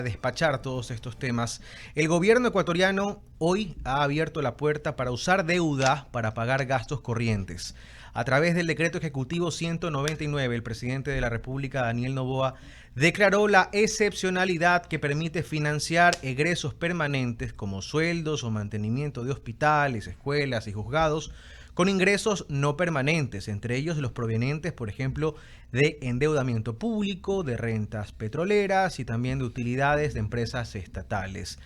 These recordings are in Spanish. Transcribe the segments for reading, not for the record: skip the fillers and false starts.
Despachar todos estos temas. El gobierno ecuatoriano hoy ha abierto la puerta para usar deuda para pagar gastos corrientes. A través del decreto ejecutivo 199, el presidente de la República, Daniel Noboa, declaró la excepcionalidad que permite financiar egresos permanentes como sueldos o mantenimiento de hospitales, escuelas y juzgados con ingresos no permanentes, entre ellos los provenientes, por ejemplo, de endeudamiento público, de rentas petroleras y también de utilidades de empresas estatales.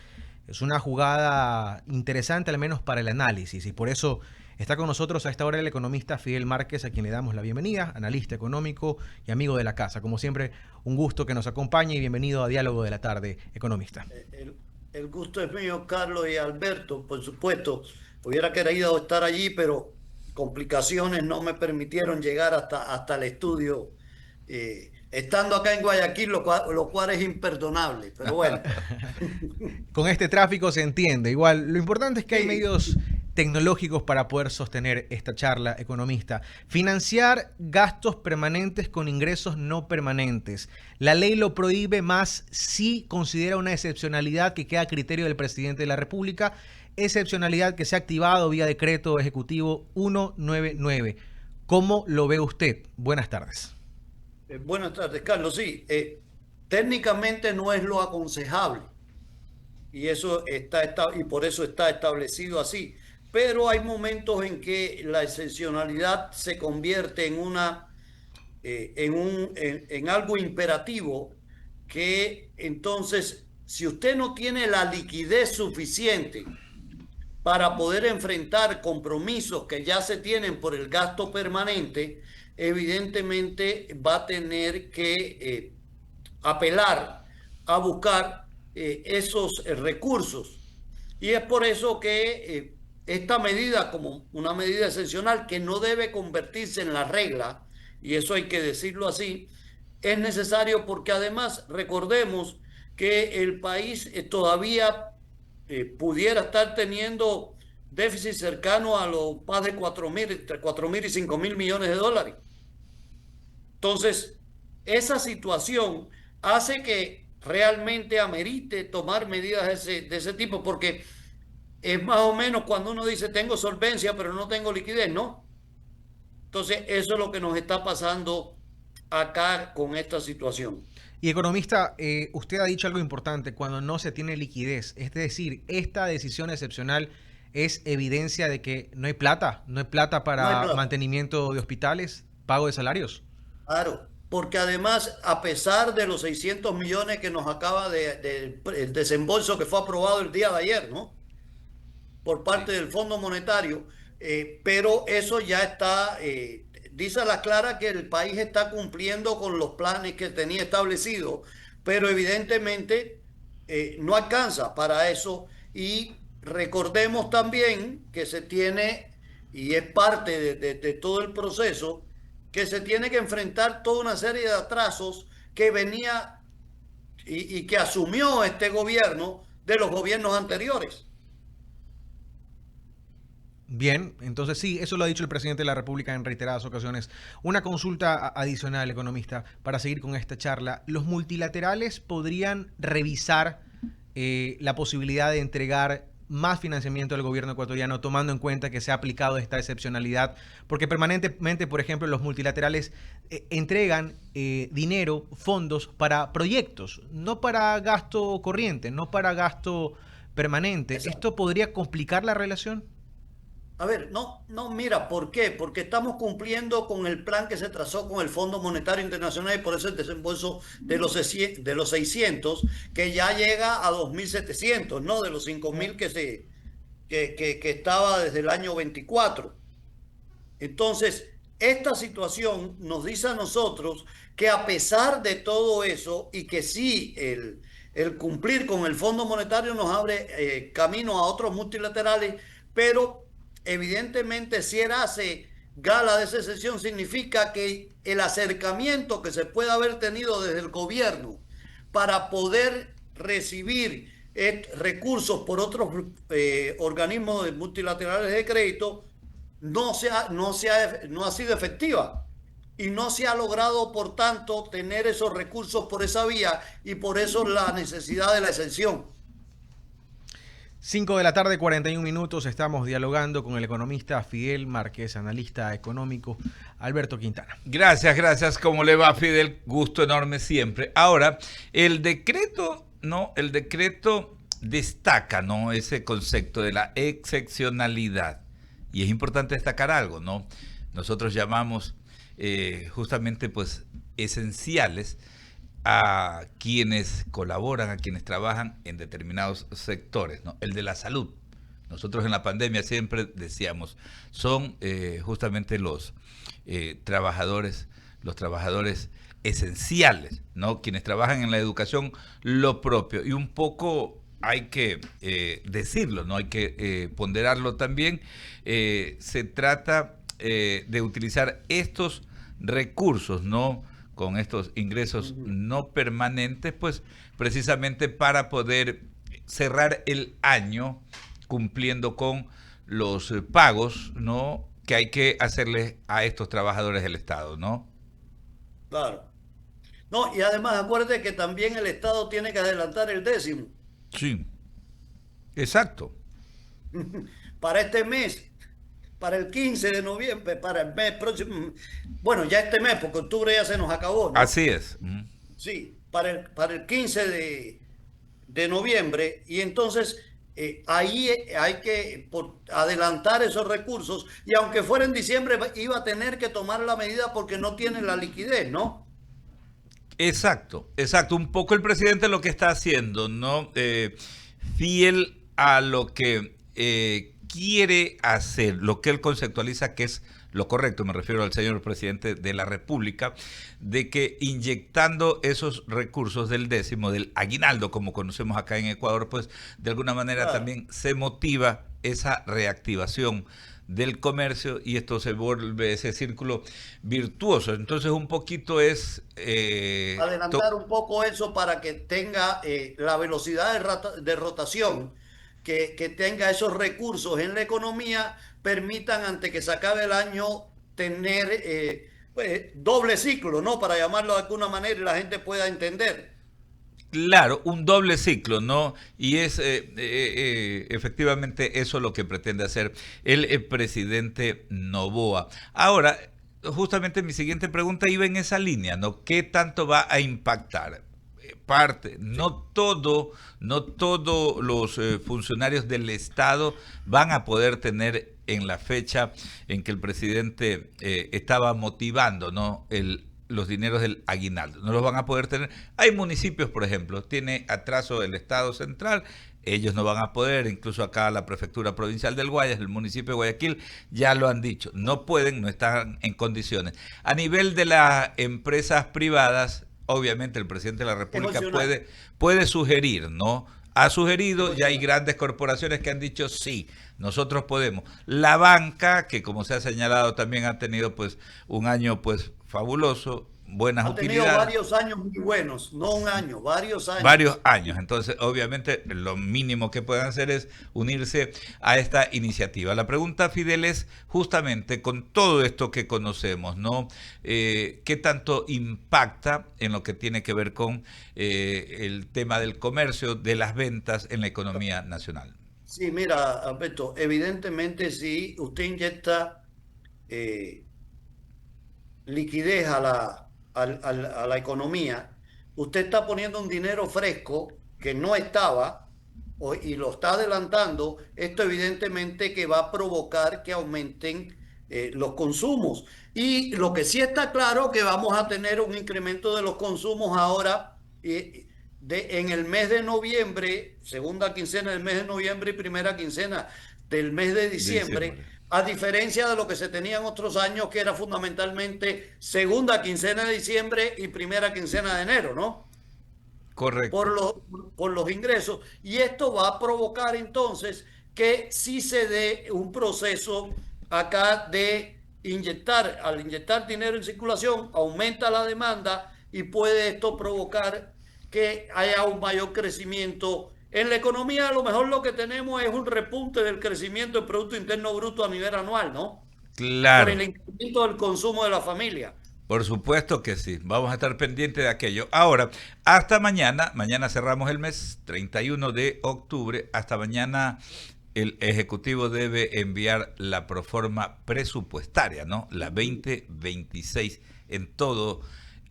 Es una jugada interesante, al menos para el análisis, y por eso está con nosotros a esta hora el economista Fidel Márquez, a quien le damos la bienvenida, analista económico y amigo de la casa. Como siempre, un gusto que nos acompañe y bienvenido a Diálogo de la Tarde, economista. El gusto es mío, Carlos y Alberto, por supuesto. Hubiera querido estar allí, pero complicaciones no me permitieron llegar hasta el estudio, estando acá en Guayaquil, lo cual es imperdonable, pero bueno. Con este tráfico se entiende. Igual, lo importante es que hay Sí, medios tecnológicos para poder sostener esta charla, economista. Financiar gastos permanentes con ingresos no permanentes. La ley lo prohíbe, más si considera una excepcionalidad que queda a criterio del presidente de la República, excepcionalidad que se ha activado vía decreto ejecutivo 199. ¿Cómo lo ve usted? Buenas tardes. buenas tardes, Carlos. Sí, técnicamente no es lo aconsejable. Y y por eso está establecido así. Pero hay momentos en que la excepcionalidad se convierte en algo imperativo, que entonces, si usted no tiene la liquidez suficiente para poder enfrentar compromisos que ya se tienen por el gasto permanente, evidentemente va a tener que apelar a buscar esos recursos. Y es por eso que esta medida, como una medida excepcional que no debe convertirse en la regla, y eso hay que decirlo así, es necesario porque además recordemos que el país todavía pudiera estar teniendo déficit cercano a los más de 4.000, entre 4.000 y 5.000 millones de dólares. Entonces, esa situación hace que realmente amerite tomar medidas de ese tipo, porque es más o menos cuando uno dice tengo solvencia, pero no tengo liquidez, ¿no? Entonces, eso es lo que nos está pasando acá con esta situación. Y economista, usted ha dicho algo importante, cuando no se tiene liquidez. Es decir, esta decisión excepcional es evidencia de que no hay plata No hay para plata. mantenimiento de hospitales, pago de salarios. Claro, porque además, a pesar de los 600 millones que nos acaba el desembolso que fue aprobado el día de ayer, ¿no? Por Sí. parte del Fondo Monetario, pero eso ya está, dice a la clara que el país está cumpliendo con los planes que tenía establecidos, pero evidentemente no alcanza para eso. Y recordemos también que se tiene, y es parte de todo el proceso, que se tiene que enfrentar toda una serie de atrasos que venía y que asumió este gobierno de los gobiernos anteriores. Bien, entonces sí, eso lo ha dicho el presidente de la República en reiteradas ocasiones. Una consulta adicional, economista, para seguir con esta charla. ¿Los multilaterales podrían revisar la posibilidad de entregar más financiamiento al gobierno ecuatoriano, tomando en cuenta que se ha aplicado esta excepcionalidad? Porque permanentemente, por ejemplo, los multilaterales entregan dinero, fondos para proyectos, no para gasto corriente, no para gasto permanente. Exacto. ¿Esto podría complicar la relación? A ver, no, no, mira, ¿por qué? Porque estamos cumpliendo con el plan que se trazó con el Fondo Monetario Internacional, y por eso el desembolso de los 600, que ya llega a 2.700, ¿no? De los 5.000 que estaba desde el año 24. Entonces, esta situación nos dice a nosotros que, a pesar de todo eso, y que sí, el cumplir con el Fondo Monetario nos abre camino a otros multilaterales, pero evidentemente, si él hace gala de esa sesión, significa que el acercamiento que se puede haber tenido desde el gobierno para poder recibir recursos por otros organismos multilaterales de crédito no ha sido efectiva. y no se ha logrado, por tanto, tener esos recursos por esa vía y por eso la necesidad de la exención. 5 de la tarde, 41 minutos. Estamos dialogando con el economista Fidel Márquez, analista económico, Alberto Quintana. Gracias, gracias. ¿Cómo le va, Fidel? Gusto enorme siempre. Ahora, el decreto, ¿no? El decreto destaca, ¿no? Ese concepto de la excepcionalidad. Y es importante destacar algo, ¿no? Nosotros llamamos justamente, pues, esenciales a quienes colaboran, a quienes trabajan en determinados sectores, ¿no? El de la salud. Nosotros en la pandemia siempre decíamos, son justamente los trabajadores esenciales, ¿no? Quienes trabajan en la educación, lo propio. Y un poco hay que decirlo, ¿no? Hay que ponderarlo también. Se trata de utilizar estos recursos, ¿no? Con estos ingresos no permanentes, pues precisamente para poder cerrar el año cumpliendo con los pagos, ¿no? Que hay que hacerles a estos trabajadores del Estado, ¿no? Claro. No, y además acuérdate que también el Estado tiene que adelantar el décimo. Sí, exacto. Para este mes, para el 15 de noviembre, para el mes próximo. Bueno, ya este mes, porque octubre ya se nos acabó, ¿no? Así es. Sí, para el 15 de noviembre. Y entonces ahí hay que adelantar esos recursos. Y aunque fuera en diciembre, iba a tener que tomar la medida porque no tiene la liquidez, ¿no? Exacto, exacto. Un poco el presidente lo que está haciendo, ¿no? Fiel a lo que quiere hacer, lo que él conceptualiza que es lo correcto, me refiero al señor presidente de la República, de que inyectando esos recursos del décimo, del aguinaldo, como conocemos acá en Ecuador, pues de alguna manera también se motiva esa reactivación del comercio y esto se vuelve ese círculo virtuoso. Entonces un poquito es... adelantar un poco eso para que tenga la velocidad de rotación, que tenga esos recursos en la economía, permitan antes que se acabe el año tener pues, doble ciclo, ¿no? Para llamarlo de alguna manera y la gente pueda entender. Claro, un doble ciclo, ¿no? Y es efectivamente eso lo que pretende hacer el presidente Noboa. Ahora, justamente mi siguiente pregunta iba en esa línea, ¿no? ¿Qué tanto va a impactar? Parte, no todos los funcionarios del Estado van a poder tener en la fecha en que el presidente estaba motivando, ¿no? Los dineros del aguinaldo. No los van a poder tener. Hay municipios, por ejemplo, tiene atraso el Estado central, ellos no van a poder, incluso acá la prefectura provincial del Guayas, el municipio de Guayaquil, ya lo han dicho, no pueden, no están en condiciones. A nivel de las empresas privadas, obviamente el presidente de la República puede sugerir, ¿no? Ha sugerido, ya hay grandes corporaciones que han dicho sí, nosotros podemos. La banca, que como se ha señalado también ha tenido pues un año pues fabuloso, buenas utilidades. Ha tenido varios años muy buenos, no un año, varios años. Varios años. Entonces, obviamente, lo mínimo que pueden hacer es unirse a esta iniciativa. La pregunta, Fidel, es justamente con todo esto que conocemos, ¿no? ¿Qué tanto impacta en lo que tiene que ver con el tema del comercio, de las ventas en la economía nacional? Sí, mira, Alberto, evidentemente si usted inyecta liquidez a la economía, usted está poniendo un dinero fresco que no estaba y lo está adelantando. Esto evidentemente que va a provocar que aumenten los consumos. Y lo que sí está claro que vamos a tener un incremento de los consumos ahora en el mes de noviembre, segunda quincena del mes de noviembre y primera quincena del mes de diciembre. A diferencia de lo que se tenía en otros años, que era fundamentalmente segunda quincena de diciembre y primera quincena de enero, ¿no? Correcto. Por los ingresos. Y esto va a provocar entonces que sí se dé un proceso acá de inyectar, al inyectar dinero en circulación, aumenta la demanda y puede esto provocar que haya un mayor crecimiento. En la economía a lo mejor lo que tenemos es un repunte del crecimiento del Producto Interno Bruto a nivel anual, ¿no? Por Claro. el incremento del consumo de la familia. Por supuesto que sí, vamos a estar pendientes de aquello. Ahora, hasta mañana cerramos el mes, 31 de octubre, hasta mañana el Ejecutivo debe enviar la proforma presupuestaria, ¿no? La 2026 en todo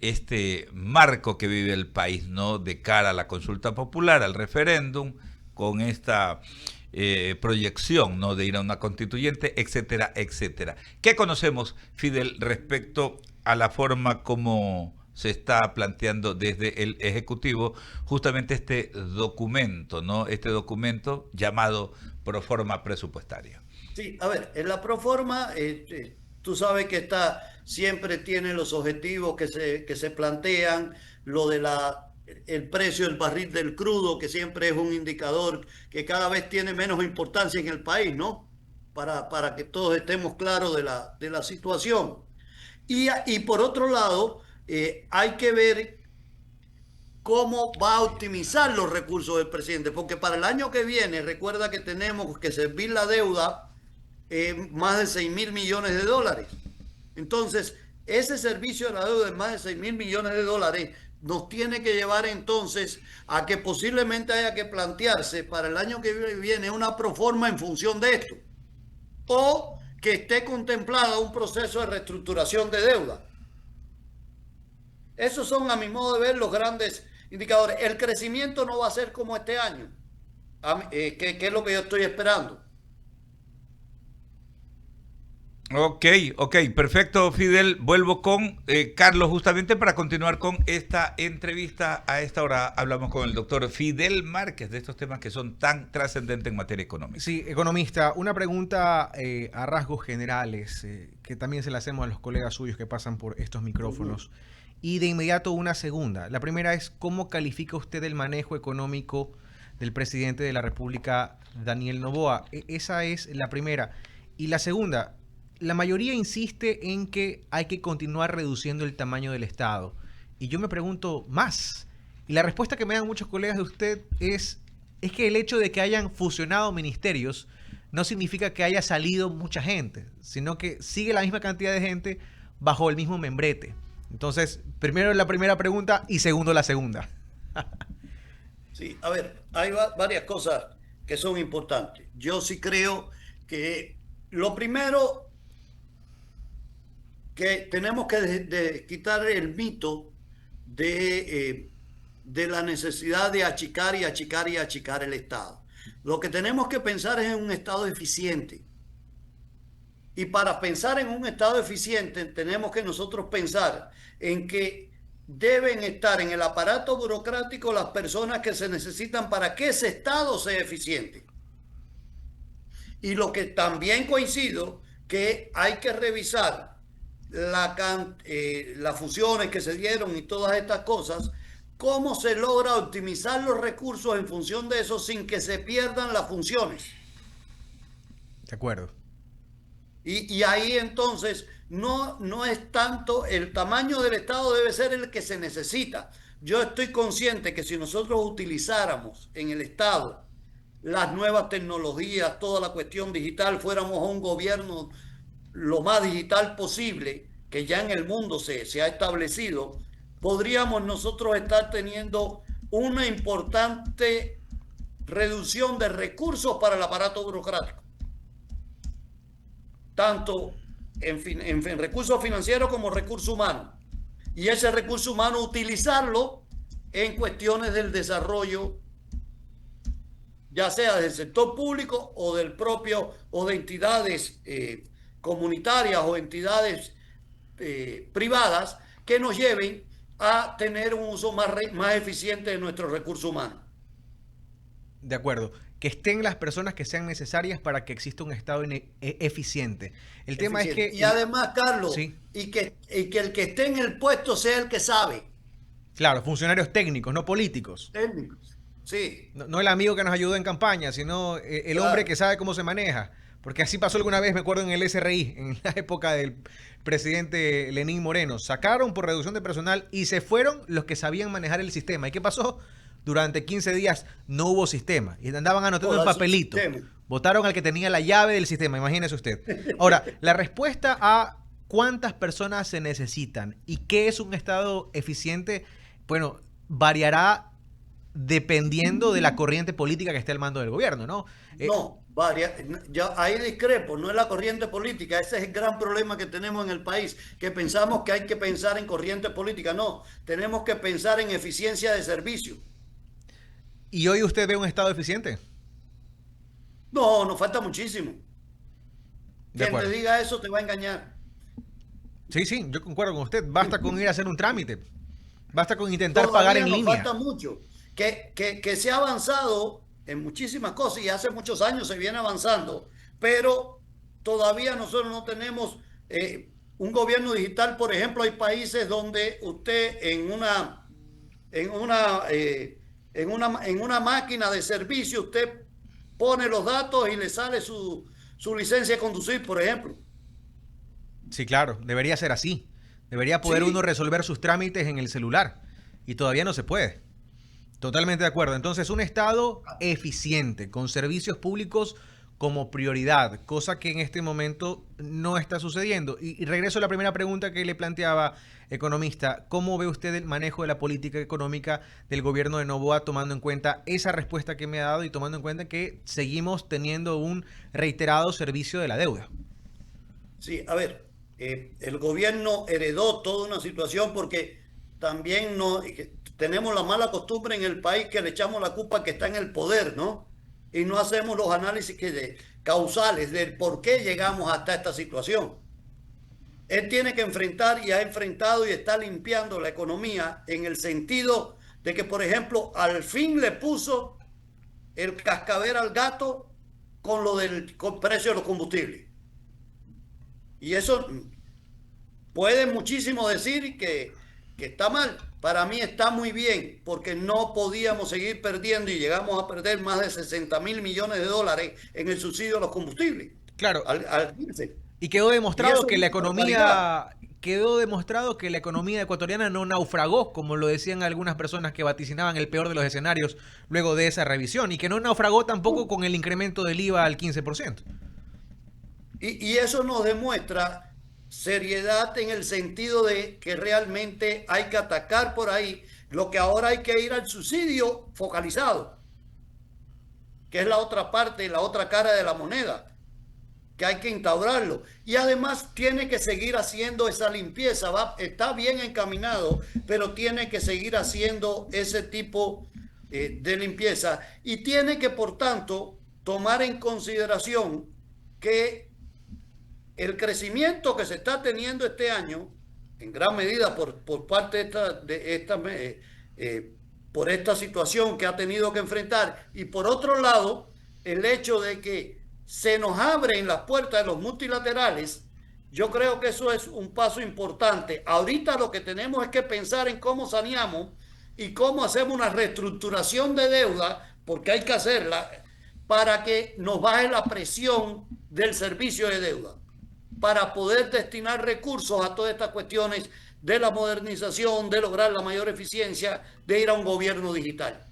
este marco que vive el país, ¿no? De cara a la consulta popular, al referéndum, con esta proyección, ¿no? De ir a una constituyente, etcétera, etcétera. ¿Qué conocemos, Fidel, respecto a la forma como se está planteando desde el Ejecutivo justamente este documento, ¿no? Este documento llamado proforma presupuestaria? Sí, a ver, en la proforma, tú sabes que siempre tiene los objetivos que se plantean, lo de el precio del barril del crudo, que siempre es un indicador que cada vez tiene menos importancia en el país, ¿no? Para que todos estemos claros de la situación. Y por otro lado, hay que ver cómo va a optimizar los recursos del presidente, porque para el año que viene, recuerda que tenemos que servir la deuda más de 6.000 millones de dólares. Entonces, ese servicio de la deuda de más de 6.000 millones de dólares nos tiene que llevar entonces a que posiblemente haya que plantearse para el año que viene una proforma en función de esto, o que esté contemplado un proceso de reestructuración de deuda. Esos son, a mi modo de ver, los grandes indicadores. El crecimiento no va a ser como este año, que es lo que yo estoy esperando. Ok, perfecto, Fidel. Vuelvo con Carlos justamente para continuar con esta entrevista. A esta hora hablamos con el doctor Fidel Márquez de estos temas que son tan trascendentes en materia económica. Sí, economista, una pregunta a rasgos generales, que también se la hacemos a los colegas suyos que pasan por estos micrófonos. Y de inmediato una segunda. La primera es, ¿cómo califica usted el manejo económico del presidente de la República, Daniel Noboa? Esa es la primera. Y la segunda, la mayoría insiste en que hay que continuar reduciendo el tamaño del Estado. Y yo me pregunto, ¿más? Y la respuesta que me dan muchos colegas de usted es que el hecho de que hayan fusionado ministerios no significa que haya salido mucha gente, sino que sigue la misma cantidad de gente bajo el mismo membrete. Entonces, primero la primera pregunta y segundo la segunda. Sí, a ver, hay varias cosas que son importantes. Yo sí creo que lo primero que tenemos que quitar el mito de la necesidad de achicar y achicar y achicar el Estado. Lo que tenemos que pensar es en un Estado eficiente. Y para pensar en un Estado eficiente tenemos que nosotros pensar en que deben estar en el aparato burocrático las personas que se necesitan para que ese Estado sea eficiente. Y lo que también coincido, que hay que revisar las fusiones que se dieron y todas estas cosas, cómo se logra optimizar los recursos en función de eso sin que se pierdan las funciones. De acuerdo. Y ahí entonces no es tanto el tamaño del Estado, debe ser el que se necesita. Yo estoy consciente que si nosotros utilizáramos en el Estado las nuevas tecnologías, toda la cuestión digital, fuéramos a un gobierno lo más digital posible, que ya en el mundo se ha establecido, podríamos nosotros estar teniendo una importante reducción de recursos para el aparato burocrático. Tanto en recursos financieros como recursos humanos. Y ese recurso humano utilizarlo en cuestiones del desarrollo, ya sea del sector público o del propio, o de entidades comunitarias o entidades privadas que nos lleven a tener un uso más eficiente de nuestros recursos humanos. De acuerdo. Que estén las personas que sean necesarias para que exista un Estado eficiente. El tema es que... Y además, Carlos, sí. y que el que esté en el puesto sea el que sabe. Claro, funcionarios técnicos, no políticos. Técnicos, sí. No el amigo que nos ayudó en campaña, sino el hombre que sabe cómo se maneja. Porque así pasó alguna vez, me acuerdo, en el SRI, en la época del presidente Lenín Moreno. Sacaron por reducción de personal y se fueron los que sabían manejar el sistema. ¿Y qué pasó? Durante 15 días no hubo sistema y andaban anotando en papelito. Votaron al que tenía la llave del sistema, imagínese usted. Ahora, la respuesta a ¿cuántas personas se necesitan? ¿Y qué es un Estado eficiente? Bueno, variará dependiendo de la corriente política que esté al mando del gobierno, ¿no? No, yo ahí discrepo, no es la corriente política, ese es el gran problema que tenemos en el país, que pensamos que hay que pensar en corriente política, no, tenemos que pensar en eficiencia de servicio. ¿Y hoy usted ve un Estado eficiente? No, nos falta muchísimo. De Quien te acuerdo. diga eso te va a engañar. Sí, sí, yo concuerdo con usted. Basta con ir a hacer un trámite. Basta con intentar pagar Todavía en nos línea. falta mucho. Que se ha avanzado en muchísimas cosas y hace muchos años se viene avanzando, pero todavía nosotros no tenemos un gobierno digital. Por ejemplo, hay países donde usted en una, en una máquina de servicio, usted pone los datos y le sale su licencia de conducir, por ejemplo. Sí, claro, debería ser así. Debería poder uno Sí, resolver sus trámites en el celular. Y todavía no se puede. Totalmente de acuerdo. Entonces, un Estado eficiente, con servicios públicos como prioridad, cosa que en este momento no está sucediendo. Y regreso a la primera pregunta que le planteaba, economista. ¿Cómo ve usted el manejo de la política económica del gobierno de Noboa, tomando en cuenta esa respuesta que me ha dado y tomando en cuenta que seguimos teniendo un reiterado servicio de la deuda? sí, a ver, el gobierno heredó toda una situación porque también no, tenemos la mala costumbre en el país que le echamos la culpa que está en el poder, ¿no? Y no hacemos los análisis causales del por qué llegamos hasta esta situación. Él tiene que enfrentar y ha enfrentado y está limpiando la economía en el sentido de que, por ejemplo, al fin le puso el cascabel al gato con lo del precio de los combustibles. Y eso puede muchísimo decir que está mal. Para mí está muy bien, porque no podíamos seguir perdiendo y llegamos a perder más de 60.000 millones de dólares en el subsidio a los combustibles. Claro, Al 15. y quedó Y demostrado eso que es la una barbaridad. economía ecuatoriana no naufragó, como lo decían algunas personas que vaticinaban el peor de los escenarios luego de esa revisión, y que no naufragó tampoco con el incremento del IVA al 15%. Y eso nos demuestra seriedad en el sentido de que realmente hay que atacar por ahí. Lo que ahora hay que ir al subsidio focalizado, que es la otra parte, la otra cara de la moneda, que hay que instaurarlo. Y además tiene que seguir haciendo esa limpieza. Está bien encaminado, pero tiene que seguir haciendo ese tipo de limpieza. Y tiene que, por tanto, tomar en consideración que el crecimiento que se está teniendo este año, en gran medida por parte por esta situación que ha tenido que enfrentar, y por otro lado, el hecho de que se nos abren las puertas de los multilaterales, yo creo que eso es un paso importante. Ahorita lo que tenemos es que pensar en cómo saneamos y cómo hacemos una reestructuración de deuda, porque hay que hacerla, para que nos baje la presión del servicio de deuda, para poder destinar recursos a todas estas cuestiones de la modernización, de lograr la mayor eficiencia, de ir a un gobierno digital.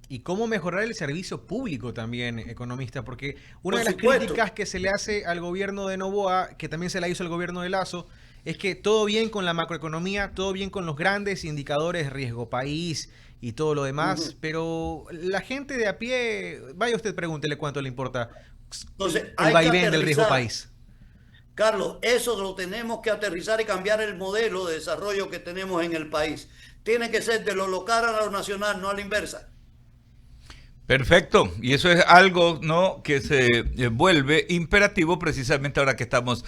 Y cómo mejorar el servicio público también, economista, porque una Por de las supuesto. críticas que se le hace al gobierno de Noboa, que también se la hizo al gobierno de Lazo, es que todo bien con la macroeconomía, todo bien con los grandes indicadores, riesgo país y todo lo demás, pero la gente de a pie, vaya usted pregúntele cuánto le importa Entonces, el hay que vaivén del riesgo aterrizar. país. Carlos, eso lo tenemos que aterrizar y cambiar el modelo de desarrollo que tenemos en el país. Tiene que ser de lo local a lo nacional, no a la inversa. Perfecto, y eso es algo, ¿no?, que se vuelve imperativo precisamente ahora que estamos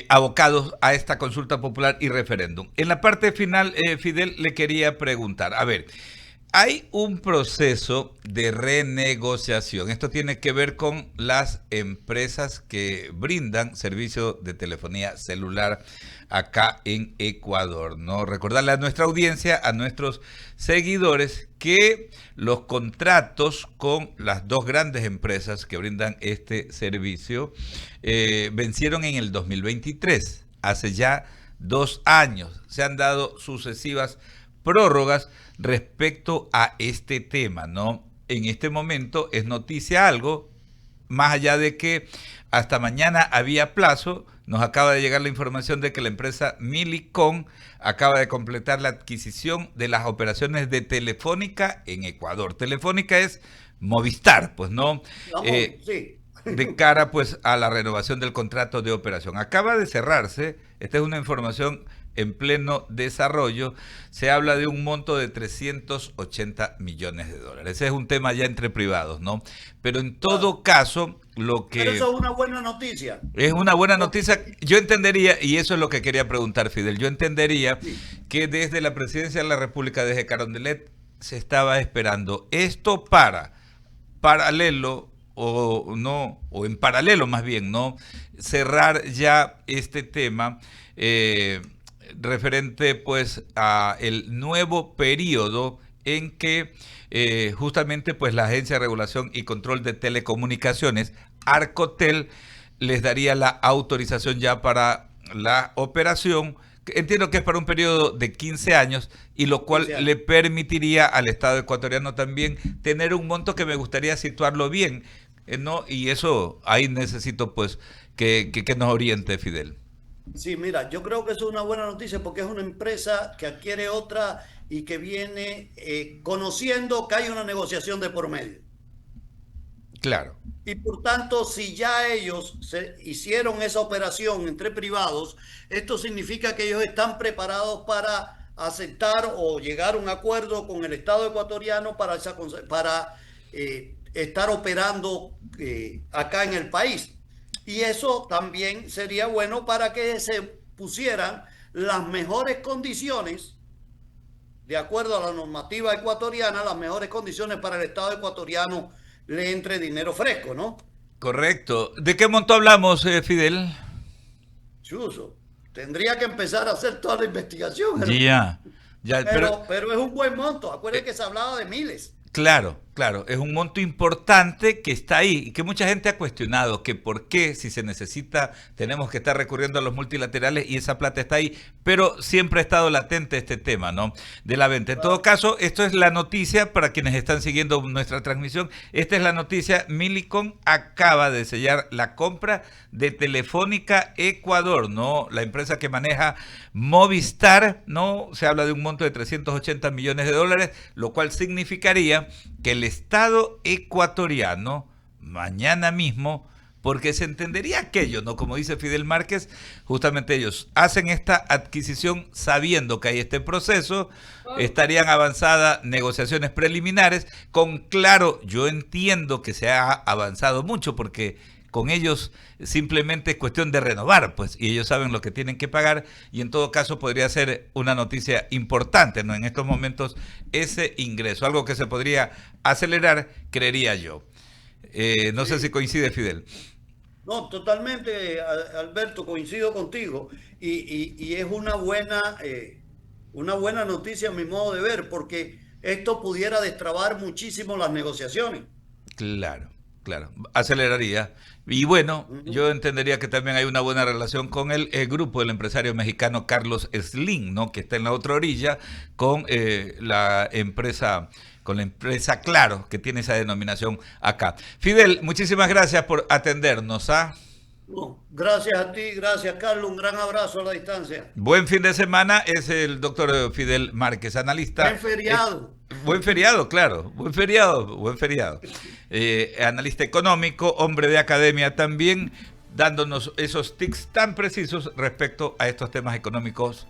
abocados a esta consulta popular y referéndum. En la parte final, Fidel, le quería preguntar, a ver, hay un proceso de renegociación. Esto tiene que ver con las empresas que brindan servicio de telefonía celular acá en Ecuador, ¿no? Recordarle a nuestra audiencia, a nuestros seguidores, que los contratos con las dos grandes empresas que brindan este servicio vencieron en el 2023, hace ya 2 años. Se han dado sucesivas prórrogas respecto a este tema, ¿no? En este momento es noticia algo más allá de que hasta mañana había plazo, nos acaba de llegar la información de que la empresa Millicom acaba de completar la adquisición de las operaciones de Telefónica en Ecuador. Telefónica es Movistar, pues no, sí. de cara pues a la renovación del contrato de operación. Acaba de cerrarse, esta es una información en pleno desarrollo, se habla de un monto de 380 millones de dólares. Ese es un tema ya entre privados, ¿no? Pero en todo caso, lo que... Pero eso es una buena noticia. Es una buena noticia. Yo entendería, y eso es lo que quería preguntar, Fidel, yo entendería que desde la Presidencia de la República, desde Carondelet, se estaba esperando esto para paralelo o no, o en paralelo más bien, ¿no? Cerrar ya este tema referente pues a el nuevo periodo en que justamente pues la Agencia de Regulación y Control de Telecomunicaciones, Arcotel, les daría la autorización ya para la operación. Entiendo que es para un periodo de 15 años y lo cual le permitiría al Estado ecuatoriano también tener un monto que me gustaría situarlo bien, ¿no? Y eso ahí necesito pues que nos oriente, Fidel. Sí, mira, yo creo que eso es una buena noticia porque es una empresa que adquiere otra y que viene conociendo que hay una negociación de por medio. Claro. Y por tanto, si ya ellos hicieron esa operación entre privados, esto significa que ellos están preparados para aceptar o llegar a un acuerdo con el Estado ecuatoriano para estar operando acá en el país. Y eso también sería bueno para que se pusieran las mejores condiciones, de acuerdo a la normativa ecuatoriana, las mejores condiciones para el Estado ecuatoriano le entre dinero fresco, ¿no? Correcto. ¿De qué monto hablamos, Fidel? Chuso, tendría que empezar a hacer toda la investigación. Ya, pero es un buen monto. Acuérdense que se hablaba de miles. Claro, claro, es un monto importante que está ahí y que mucha gente ha cuestionado que por qué si se necesita tenemos que estar recurriendo a los multilaterales y esa plata está ahí, pero siempre ha estado latente este tema, ¿no? De la venta. En todo caso, esto es la noticia para quienes están siguiendo nuestra transmisión. Esta es la noticia. Millicom acaba de sellar la compra de Telefónica Ecuador, ¿no? La empresa que maneja Movistar, ¿no? Se habla de un monto de 380 millones de dólares, lo cual significaría que el Estado ecuatoriano mañana mismo, porque se entendería aquello, ¿no? Como dice Fidel Márquez, justamente ellos hacen esta adquisición sabiendo que hay este proceso, estarían avanzadas negociaciones preliminares, claro, yo entiendo que se ha avanzado mucho porque con ellos simplemente es cuestión de renovar, pues, y ellos saben lo que tienen que pagar, y en todo caso podría ser una noticia importante, ¿no? En estos momentos ese ingreso, algo que se podría acelerar, creería yo. No sé si coincide, Fidel. No, totalmente, Alberto, coincido contigo, y es una buena noticia a mi modo de ver, porque esto pudiera destrabar muchísimo las negociaciones. Claro. Claro, aceleraría. Y bueno, yo entendería que también hay una buena relación con el grupo del empresario mexicano Carlos Slim, ¿no? Que está en la otra orilla con la empresa Claro, que tiene esa denominación acá. Fidel, muchísimas gracias por atendernos, ¿ah? No, gracias a ti, gracias Carlos, un gran abrazo a la distancia. Buen fin de semana, es el doctor Fidel Márquez, analista. Buen feriado. Buen feriado, claro, buen feriado. Analista económico, hombre de academia también, dándonos esos tips tan precisos respecto a estos temas económicos.